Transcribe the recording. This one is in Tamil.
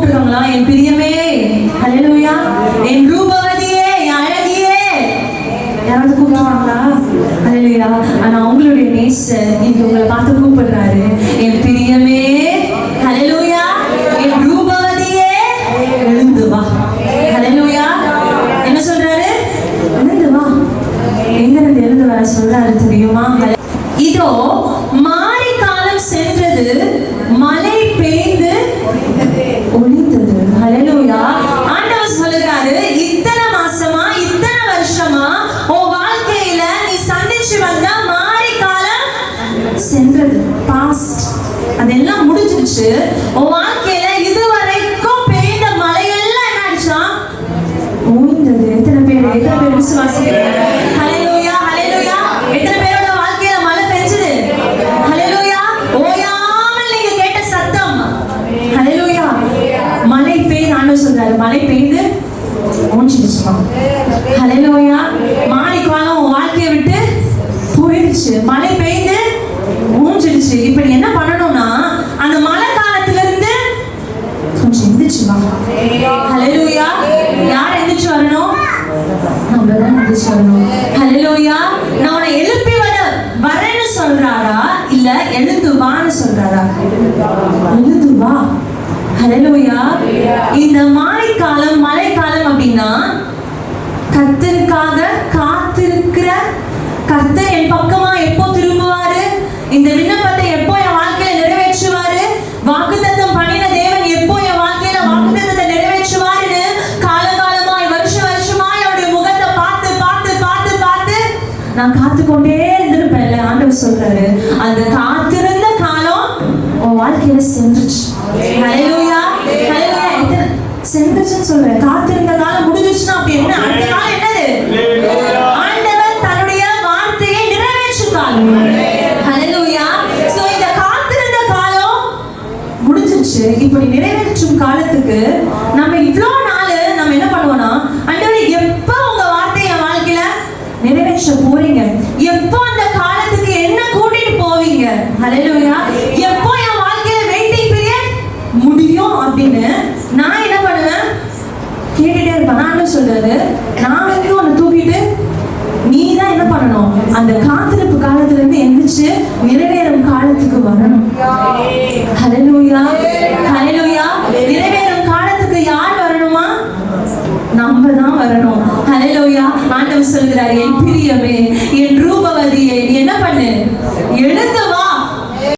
கூப்பிட்டுருக்காங்களா? என் பிரியமே, ஹல்லேலூயா, என் ரூபவதியே, அழகியே, யாராவது கூப்பிடுவாங்களா? ஹல்லேலூயா. ஆனா உங்களுடைய நேசர் இன்னைக்கு உங்களை பார்த்து கூப்பிடுறாரு, என் பிரியமே, ஹல்லேலூயா, என் ரூபவதியே, எழுந்து வா. ஹல்லேலூயா. என்ன சொல்றாரு? எழுந்து வா. எங்க இருந்து எழுந்து வர சொல்றாரு தெரியுமா? இதோ மாரி காலம் சென்றது, மழை பெய்து ஒளிந்தது. ஹல்லேலூயா. ஆண்டவர் சொல்றாரு, இத்தனை மாசமா இத்தனை வருஷமா உன் வாழ்க்கையில நீ சந்திச்சு வந்த மாரி காலம் சென்றது, பாஸ்ட், அதெல்லாம் முடிஞ்சிருச்சு. உன் வாழ்க்கையில இதுவரைக்கும் பெய்த மழையெல்லாம் என்ன ஆயிடுச்சா? ஓய்ந்தது. எத்தனை பேர் விசுவாசிக்கிறீங்க? ஹல்லேலூயா, ஹல்லேலூயா. எத்தனை பேரோட வாழ்க்கையில மழை பெஞ்சது? ஹல்லேலூயா. ஓயாமல் நீங்க கேட்ட சத்தம், ஹல்லேலூயா, மழை பெய்து. ஆண்டவர் சொல்றாரு, மழை பெய்து ஓஞ்சிடுச்சுமா. ஹல்லேலூயா. மாரி காலம் உன் வாழ்க்கையை விட்டு போயிடுச்சு, மழை பெய்து ஓஞ்சிடுச்சு. இப்ப நீ என்ன பண்ணணும்னா, அந்த மழை காலத்துல இருந்து கொஞ்சம் எந்திரிச்சு வா. ஹல்லேலூயா. யார் எந்திரிச்சு வரணும்? நம்ம தான் எந்திரிச்சு வரணும். ஹல்லேலூயா. நான் உன்னை எழுப்பி வரேன்னு சொல்றாரா, இல்ல எழுந்து வான்னு சொல்றாரா? எழுந்து வா. ஹல்லேலூயா. இந்த மாரிக்காலம், மழைக்காலம் அப்படின்னா கர்த்தருக்காக காத்திருக்கிற, கர்த்தர் என் பக்கமா எப்போ திரும்புவாரு, இந்த விண்ணப்பத்தை எப்போ என் வாழ்க்கையில நிறைவேற்றுவாரு, வாக்குத்தத்தம் பண்ணின தேவன் எப்போ என் வாழ்க்கையில வாக்குத்தத்தத்தை நிறைவேற்றுவாருன்னு காலகாலமாய் வருஷ வருஷமாய் அவருடைய முகத்தை பார்த்து பார்த்து பார்த்து பார்த்து நான் காத்துக்கொண்டே இருந்திருப்பேன்ல. ஆண்டவர் சொல்றாரு, அந்த காத்திருந்த காலம் உன் வாழ்க்கையில சென்றுச்சு. ஹல்லேலூயா, ஹல்லேலூயா. சென்றுச்சுன்னு சொல்றேன். காத்திருந்த காலம் முடிஞ்சிச்சுன்னா அப்படி என்ன? அடுத்த காலம் என்னது? ஆண்டவர் தன்னுடைய வார்த்தையை நிறைவேற்றும் காலம். ஹல்லேலூயா. சோ இந்த காத்திருந்த காலம் முடிஞ்சிருச்சு. இப்படி நிறைவேற்றும் காலத்துக்கு நம்ம இவ்ளோ நாள் நம்ம என்ன பண்ணுவோம்னா, ஆண்டவரே எப்போ உங்க வார்த்தையை என் வாழ்க்கையில நிறைவேற்ற போறீங்க, எப்போ அந்த காலத்துக்கு என்ன கூட்டிட்டு போவீங்க, ஹல்லேலூயா, எப்போ என் வாழ்க்கையில வெயிட்டிங் பீரியட் முடியும் அப்படின்னு நான் என்ன பண்ணுவேன்? கேட்டுட்டே இருப்பேன். நான் சொல்றது, நான் வந்து உன்னை தூக்கிட்டு நீ தான் என்ன பண்ணணும்? அந்த காத்திருப்பு காலத்துல இருந்து எந்திரிச்சு நிறைவேறும் காலத்துக்கு வரணும். ஹல்லேலூயா, ஹல்லேலூயா. நிறைவேறும் காலத்துக்கு யார் வரணுமா? நம்ம தான் வரணும். ஹல்லேலூயா. ஆண்டவர் சொல்கிறார், என் பிரியமே, என் ரூபவதியே, என்ன பண்ணு? எழுந்து